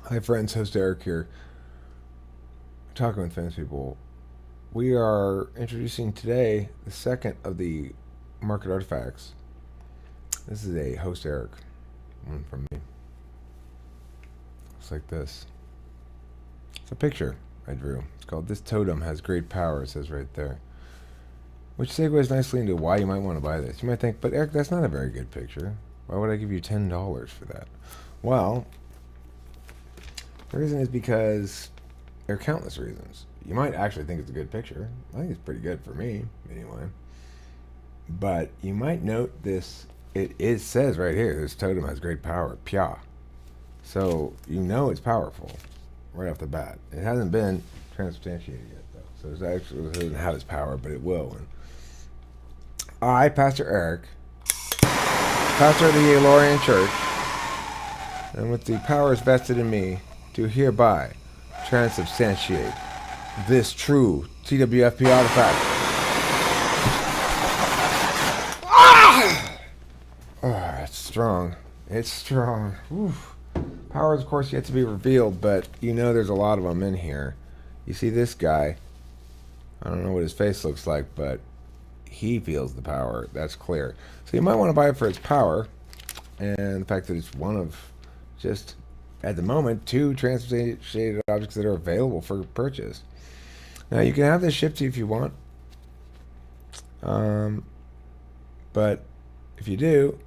Hi friends, host Eric here, talking with famous people. We are introducing today the second of the market artifacts. This is a host Eric, one from me. Looks like this. It's a picture I drew. It's called "This Totem Has Great Power," it says right there. Which segues nicely into why you might want to buy this. You might think, but Eric, that's not a very good picture. Why would I give you $10 for that? Well, the reason is because there are countless reasons. You might actually think it's a good picture. I think it's pretty good for me, anyway. But you might note this. It says right here, this totem has great power. Pia. So you know it's powerful right off the bat. It hasn't been transubstantiated yet, though. So it actually doesn't have its power, but it will. And I, Pastor Eric, pastor of the Elorian Church, and with the powers vested in me, do hereby transubstantiate this true TWFP artifact. Ah! Oh, it's strong. It's strong. Oof. Powers, of course, yet to be revealed, but you know there's a lot of them in here. You see this guy. I don't know what his face looks like, but he feels the power. That's clear. So you might want to buy it for its power and the fact that it's one of just, at the moment, 2 transubstantiated objects that are available for purchase. Now, you can have this shipped to you if you want. But if you do,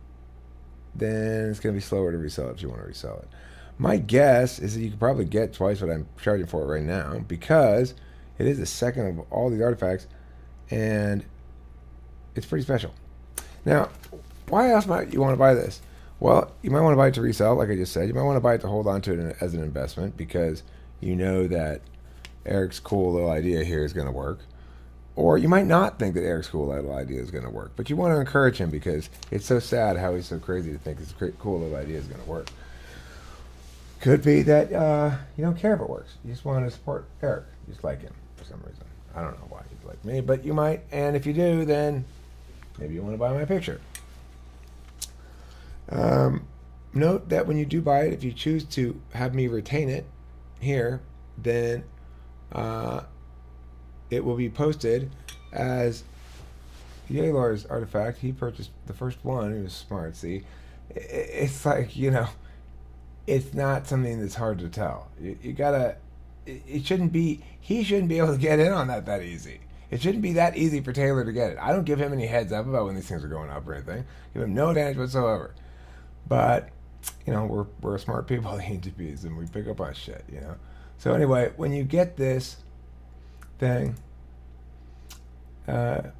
then it's going to be slower to resell it if you want to resell it. My guess is that you could probably get twice what I'm charging for it right now because it is the second of all these artifacts and it's pretty special. Now, why else might you want to buy this? Well, you might want to buy it to resell, like I just said. You might want to buy it to hold on to it as an investment because you know that Eric's cool little idea here is going to work. Or you might not think that Eric's cool little idea is going to work, but you want to encourage him because it's so sad how he's so crazy to think his cool little idea is going to work. Could be that you don't care if it works. You just want to support Eric. You just like him for some reason. I don't know why you like me, but you might. And if you do, then maybe you want to buy my picture. Note that when you do buy it, if you choose to have me retain it here, then it will be posted as Yalor's artifact. He purchased the first one. He was smart. See, it's like, it's not something that's hard to tell. You gotta. It shouldn't be. He shouldn't be able to get in on that easy. It shouldn't be that easy for Taylor to get it. I don't give him any heads up about when these things are going up or anything. Give him no advantage whatsoever. But we're smart people, the ENTPs, and we pick up on shit. So anyway, when you get this thing, the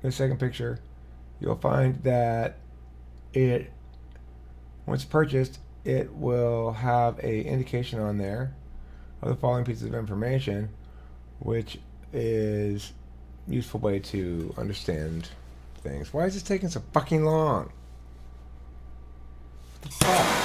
second picture, you'll find that it, once purchased, it will have a indication on there of the following pieces of information, which is a useful way to understand things. Why is this taking so fucking long? What the fuck?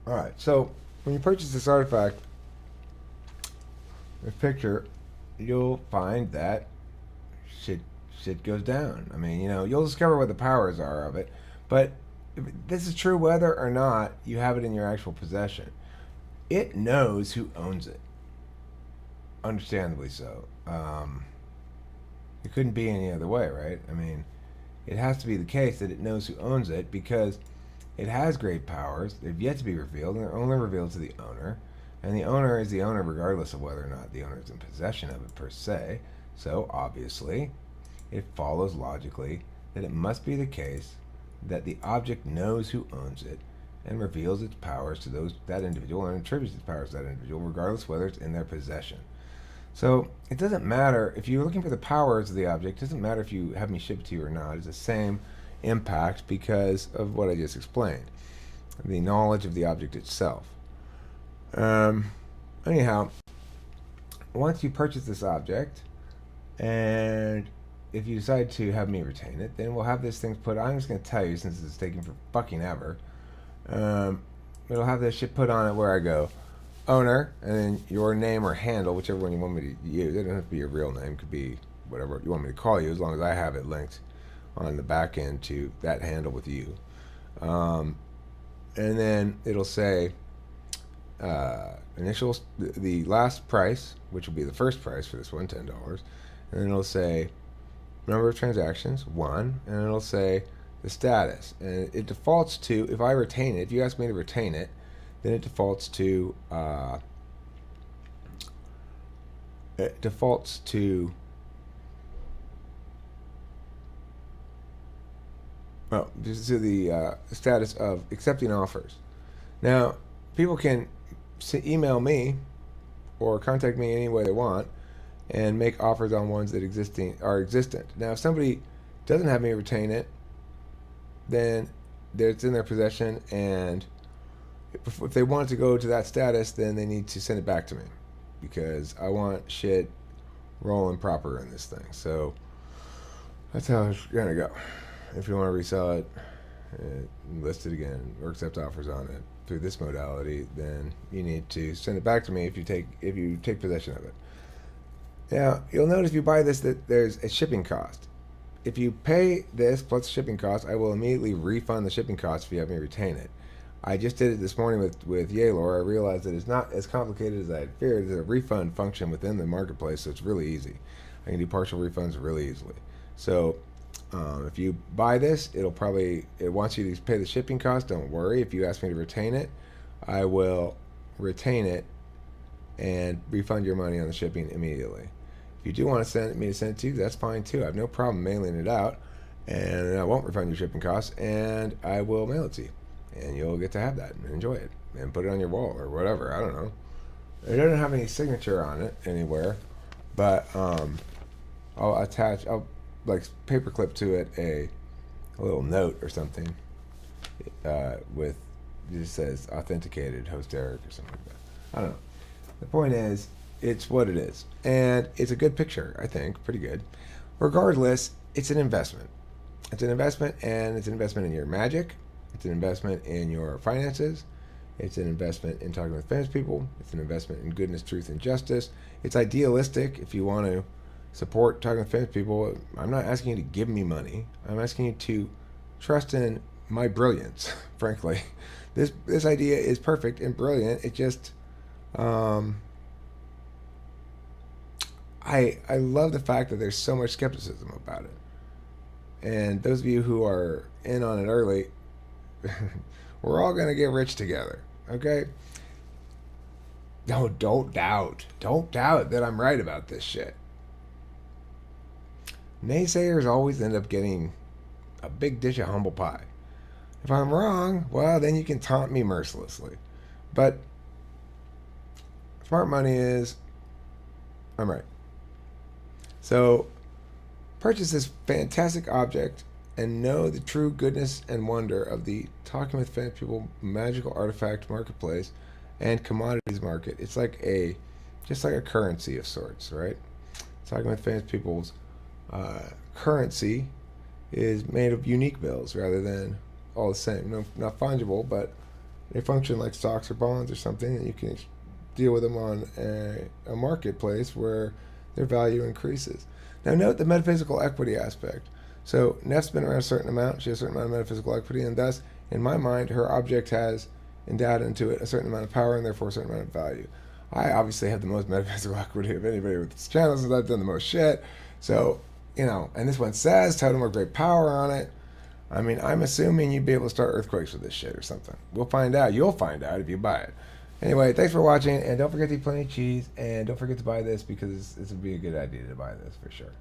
Alright, so when you purchase this artifact, this picture, you'll find that shit goes down. I mean, you'll discover what the powers are of it, but this is true whether or not you have it in your actual possession. It knows who owns it. Understandably so. It couldn't be any other way, right? I mean, it has to be the case that it knows who owns it because it has great powers. They've yet to be revealed, and they're only revealed to the owner. And the owner is the owner regardless of whether or not the owner is in possession of it per se. So, obviously, it follows logically that it must be the case that the object knows who owns it and reveals its powers to that individual and attributes its powers to that individual regardless whether it's in their possession. So it doesn't matter if you're looking for the powers of the object. It doesn't matter if you have me ship it to you or not. It's the same impact because of what I just explained, the knowledge of the object itself. Anyhow, once you purchase this object and if you decide to have me retain it, then we'll have this thing put. I'm just going to tell you, since it's taking for fucking ever. It'll have this shit put on it where I go, owner, and then your name or handle, whichever one you want me to use. It doesn't have to be your real name. It could be whatever you want me to call you, as long as I have it linked on the back end to that handle with you. And then it'll say initials, the last price, which will be the first price for this one, $10. And then it'll say number of transactions, 1, and it'll say the status. And it defaults to, if I retain it, if you ask me to retain it, then it defaults to well, just to the status of accepting offers. Now, people can email me or contact me any way they want and make offers on ones that are existent. Now, if somebody doesn't have me retain it, then it's in their possession, and if they want to go to that status, then they need to send it back to me, because I want shit rolling proper in this thing. So that's how it's gonna go. If you want to resell it, list it again, or accept offers on it through this modality, then you need to send it back to me if you take possession of it. Now, you'll notice if you buy this that there's a shipping cost. If you pay this plus shipping cost, I will immediately refund the shipping cost if you have me retain it. I just did it this morning with Yaylor. I realized that it's not as complicated as I had feared. There's a refund function within the marketplace, so it's really easy. I can do partial refunds really easily. So if you buy this, it wants you to pay the shipping cost. Don't worry. If you ask me to retain it, I will retain it and refund your money on the shipping immediately. If you do want to send it to you, that's fine too. I have no problem mailing it out, and I won't refund your shipping costs, and I will mail it to you, and you'll get to have that and enjoy it and put it on your wall or whatever. I don't know. It doesn't have any signature on it anywhere, but I'll like paperclip to it a little note or something with it just says authenticated host Eric or something like that. I don't know. The point is, it's what it is, and it's a good picture. I think pretty good. Regardless, it's an investment. It's an investment, and it's an investment in your magic. It's an investment in your finances. It's an investment in talking with famous people. It's an investment in goodness, truth, and justice. It's idealistic if you want to support talking with famous people. I'm not asking you to give me money. I'm asking you to trust in my brilliance, frankly. This idea is perfect and brilliant. It just I love the fact that there's so much skepticism about it. And those of you who are in on it early, we're all going to get rich together, okay? No, don't doubt that I'm right about this shit. Naysayers always end up getting a big dish of humble pie. If I'm wrong, well, then you can taunt me mercilessly. But smart money is, I'm right. So purchase this fantastic object and know the true goodness and wonder of the Talking with Famous People magical artifact marketplace and commodities market. It's just like a currency of sorts, right? Talking with Famous People's currency is made of unique bills rather than all the same. No, not fungible, but they function like stocks or bonds or something, and you can deal with them on a marketplace where their value increases. Now note the metaphysical equity aspect. So Neff's been around a certain amount. She has a certain amount of metaphysical equity, and thus, in my mind, her object has endowed into it a certain amount of power and therefore a certain amount of value. I obviously have the most metaphysical equity of anybody with this channel since I've done the most shit. So, and this one says Totem with great power on it. I mean, I'm assuming you'd be able to start earthquakes with this shit or something. We'll find out. You'll find out if you buy it. Anyway, thanks for watching, and don't forget to eat plenty of cheese, and don't forget to buy this because this would be a good idea to buy this for sure.